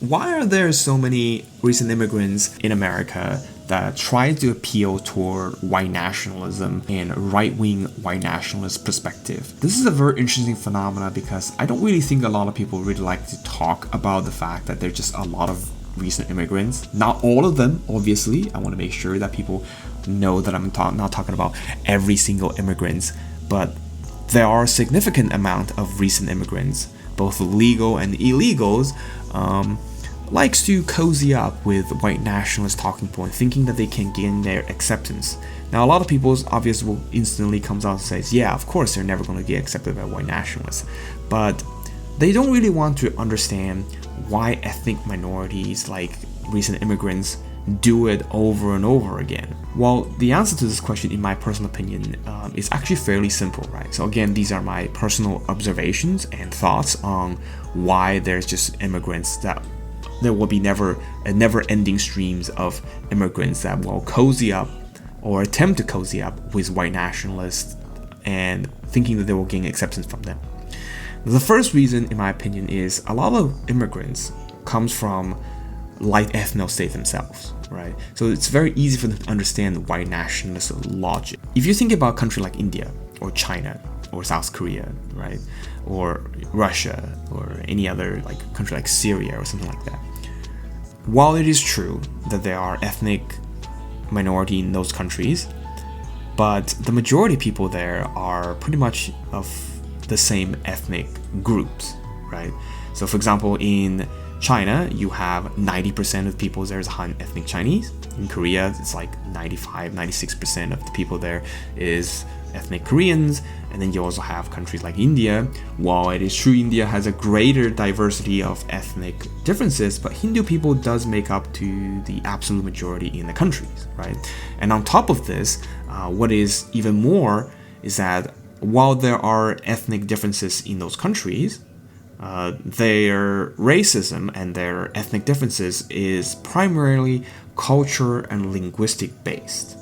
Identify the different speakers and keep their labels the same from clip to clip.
Speaker 1: Why are there so many recent immigrants in America that try to appeal toward white nationalism and right-wing white nationalist perspective? This is a very interesting phenomenon because I don't really think a lot of people really like to talk about the fact that there's just a lot of recent immigrants. Not all of them, obviously. I want to make sure that people know that I'm not talking about every single immigrant, but there are a significant amount of recent immigrants, both legal and illegals, likes to cozy up with white nationalist talking point, thinking that they can gain their acceptance. Now, a lot of people obviously will instantly comes out and says, yeah, of course they're never going to get accepted by white nationalists, but they don't really want to understand why ethnic minorities like recent immigrants do it over and over again. Well, the answer to this question, in my personal opinion, is actually fairly simple, right? So again, these are my personal observations and thoughts on why there's just immigrants that there will be never-ending streams of immigrants that will cozy up or attempt to cozy up with white nationalists and thinking that they will gain acceptance from them. The first reason, in my opinion, is a lot of immigrants comes from light ethno-state themselves, right? So it's very easy for them to understand white nationalist logic. If you think about a country like India or China or South Korea, right? Or Russia or any other like country like Syria or something like that. While it is true that there are ethnic minority in those countries, but the majority of people there are pretty much of the same ethnic groups, right? So for example, in China, you have 90% of people there is Han ethnic Chinese. In Korea, it's like 96% of the people there is ethnic Koreans. And then you also have countries like India. While it is true India has a greater diversity of ethnic differences, but Hindu people does make up to the absolute majority in the countries, right? And on top of this, what is even more is that while there are ethnic differences in those countries, their racism and their ethnic differences is primarily culture and linguistic based,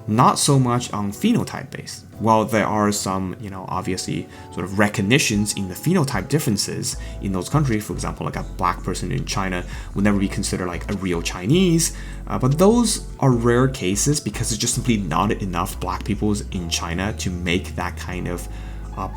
Speaker 1: not so much on phenotype based. While there are some, obviously sort of recognitions in the phenotype differences in those countries, for example, like a black person in China would never be considered like a real Chinese, but those are rare cases because there's just simply not enough black people in China to make that kind of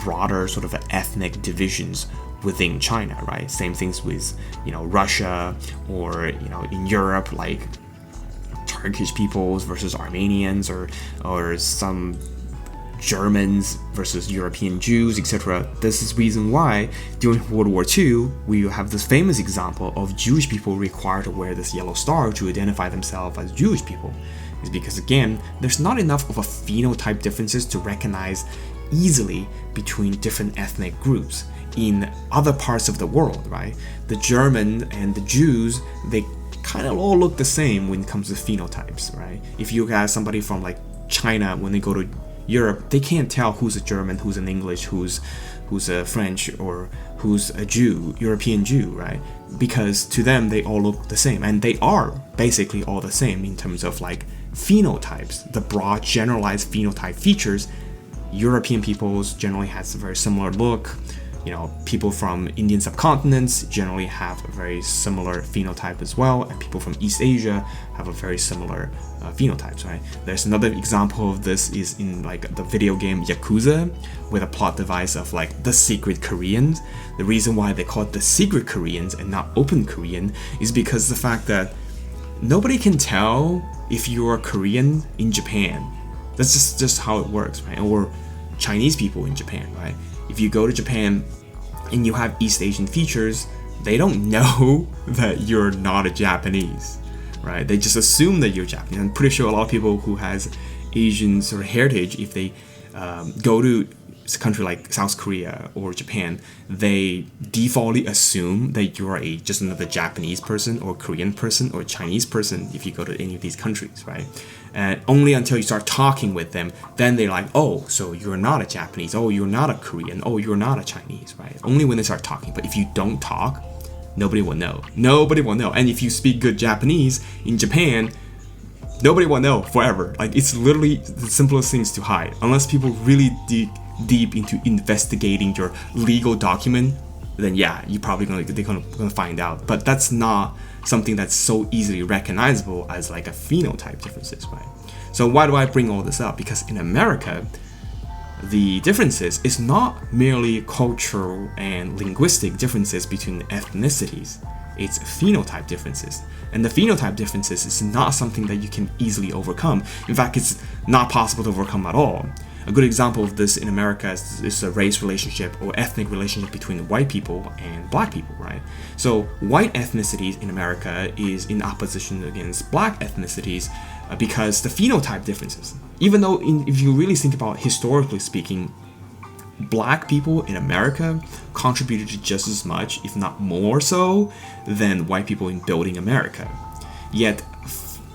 Speaker 1: broader sort of ethnic divisions within China, right? Same things with, Russia or, in Europe, like Turkish peoples versus Armenians or some Germans versus European Jews, etc. This is the reason why during World War II, we have this famous example of Jewish people required to wear this yellow star to identify themselves as Jewish people. Is because, again, there's not enough of a phenotype differences to recognize easily between different ethnic groups in other parts of the world, right? The German and the Jews, they kind of all look the same when it comes to phenotypes, right? If you got somebody from like China, when they go to Europe, they can't tell who's a German, who's an English, who's a French, or who's a Jew, European Jew, right? Because to them, they all look the same, and they are basically all the same in terms of like phenotypes, the broad generalized phenotype features. European peoples generally has a very similar look. People from Indian subcontinents generally have a very similar phenotype as well, and people from East Asia have a very similar phenotypes, right? There's another example of this is in like the video game Yakuza, with a plot device of like the secret Koreans. The reason why they call it the secret Koreans and not open Korean is because the fact that nobody can tell if you're Korean in Japan. That's just how it works, right? Or Chinese people in Japan, right? If you go to Japan and you have East Asian features, they don't know that you're not a Japanese, right? They just assume that you're Japanese. I'm pretty sure a lot of people who has Asian sort of heritage, if they go to a country like South Korea or Japan, they defaultly assume that you're just another Japanese person or Korean person or Chinese person if you go to any of these countries, right? And only until you start talking with them, then they're like, oh, so you're not a Japanese, oh, you're not a Korean, oh, you're not a Chinese, right? Only when they start talking. But if you don't talk, nobody will know. Nobody will know. And if you speak good Japanese in Japan, nobody will know forever. Like, it's literally the simplest things to hide. Unless people really dig deep into investigating your legal document, then yeah, you're probably gonna find out. But that's not something that's so easily recognizable as like a phenotype differences, right? So why do I bring all this up? Because in America, the differences is not merely cultural and linguistic differences between ethnicities. It's phenotype differences. And the phenotype differences is not something that you can easily overcome. In fact, it's not possible to overcome at all. A good example of this in America is a race relationship or ethnic relationship between white people and black people, right? So white ethnicities in America is in opposition against black ethnicities because the phenotype differences. Even though if you really think about historically speaking, black people in America contributed just as much, if not more so, than white people in building America. Yet,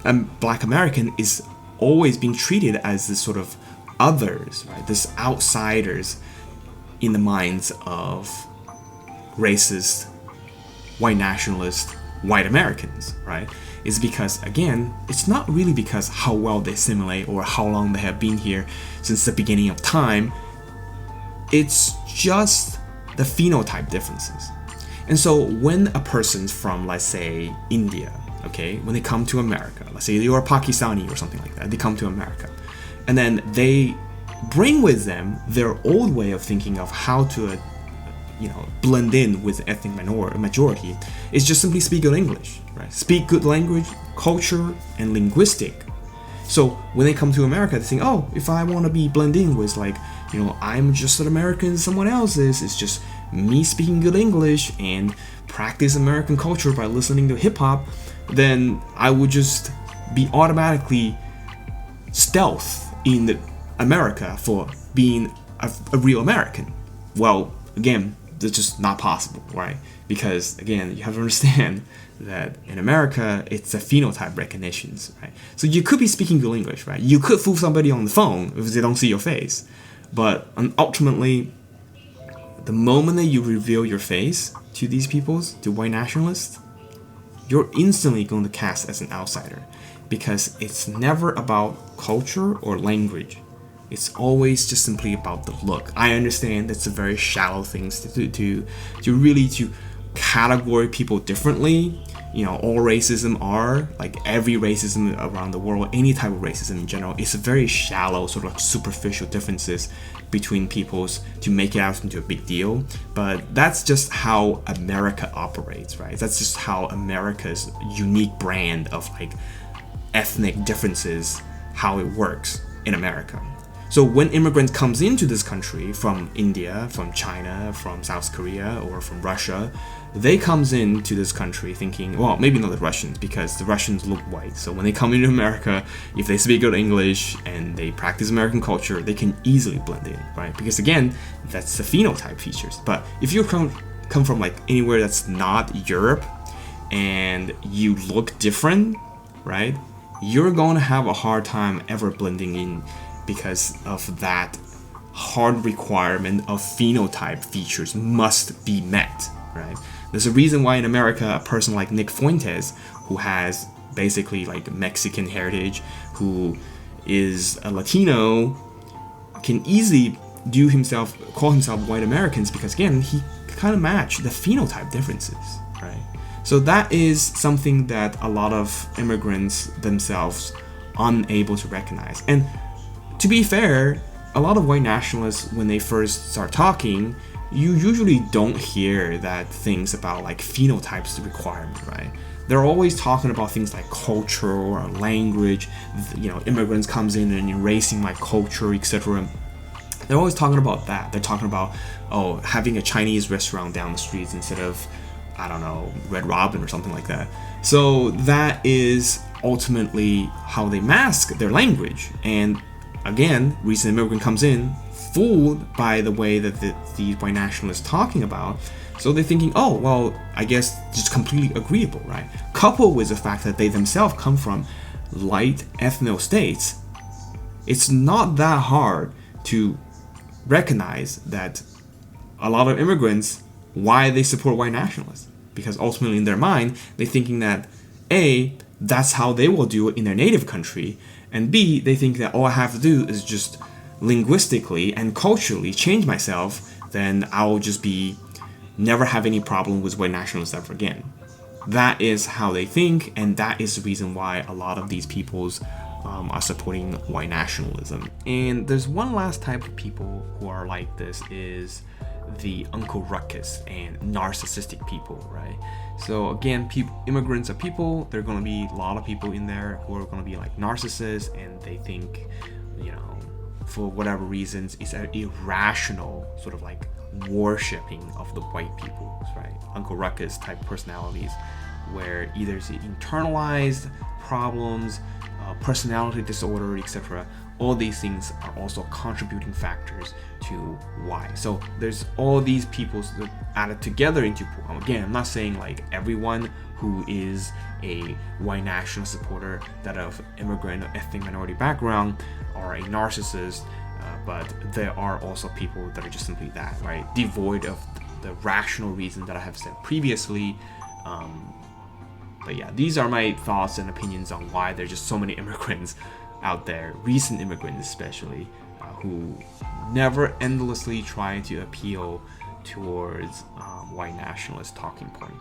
Speaker 1: a black American is always being treated as this sort of others, right? This outsiders in the minds of racist, white nationalist, white Americans, right? Is because, again, it's not really because how well they assimilate or how long they have been here since the beginning of time. It's just the phenotype differences. And so when a person's from, let's say, India, okay, when they come to America, let's say you're a Pakistani or something like that, they come to America, and then they bring with them their old way of thinking of how to, blend in with the ethnic majority, is just simply speak good English, right? Speak good language, culture, and linguistic. So when they come to America, they think, oh, if I want to be blending with, I'm just an American, someone else is, it's just me speaking good English and practice American culture by listening to hip hop, then I would just be automatically stealth in America for being a real American. Well, again, that's just not possible, right? Because, again, you have to understand that in America, it's a phenotype recognitions, right? So you could be speaking good English, right? You could fool somebody on the phone if they don't see your face. But ultimately, the moment that you reveal your face to these peoples, to white nationalists, you're instantly going to cast as an outsider. Because it's never about culture or language. It's always just simply about the look. I understand that's a very shallow thing to really categorize people differently. All racism are, like every racism around the world, any type of racism in general, it's a very shallow, sort of superficial differences between peoples to make it out into a big deal. But that's just how America operates, right? That's just how America's unique brand of ethnic differences, how it works in America. So when immigrants comes into this country from India, from China, from South Korea, or from Russia, they comes into this country thinking, well, maybe not the Russians, because the Russians look white. So when they come into America, if they speak good English and they practice American culture, they can easily blend in, right? Because again, that's the phenotype features. But if you come from anywhere that's not Europe and you look different, right? You're going to have a hard time ever blending in because of that hard requirement of phenotype features must be met, right? There's a reason why in America, a person like Nick Fuentes, who has basically Mexican heritage, who is a Latino, can easily call himself white Americans because, again, he kind of match the phenotype differences, right? So that is something that a lot of immigrants themselves unable to recognize. And to be fair, a lot of white nationalists, when they first start talking, you usually don't hear that things about phenotypes the requirement, right? They're always talking about things like culture or language, immigrants comes in and erasing my culture, etc. They're always talking about that. They're talking about, having a Chinese restaurant down the streets instead of, I don't know, Red Robin or something like that. So that is ultimately how they mask their language. And again, recent immigrant comes in, fooled by the way that the white nationalists talking about. So they're thinking, I guess just completely agreeable, right? Coupled with the fact that they themselves come from light ethno states, it's not that hard to recognize that a lot of immigrants, why they support white nationalists. Because ultimately in their mind, they're thinking that A, that's how they will do it in their native country, and B, they think that all I have to do is just linguistically and culturally change myself, then I'll just be never have any problem with white nationalists ever again. That is how they think, and that is the reason why a lot of these peoples are supporting white nationalism. And there's one last type of people who are like this, is the Uncle Ruckus and narcissistic people, right? So again, immigrants are people. There are going to be a lot of people in there who are going to be like narcissists, and they think, for whatever reasons, it's an irrational sort of like worshipping of the white people, right? Uncle Ruckus type personalities, where either it's internalized problems, personality disorder, etc. All these things are also contributing factors to why. So there's all these people that added together into pool. Again, I'm not saying like everyone who is a white national supporter that of immigrant or ethnic minority background are a narcissist, but there are also people that are just simply that, right? Devoid of the rational reason that I have said previously. But yeah, these are my thoughts and opinions on why there's just so many immigrants out there, recent immigrants especially, who never endlessly try to appeal towards white nationalist talking point.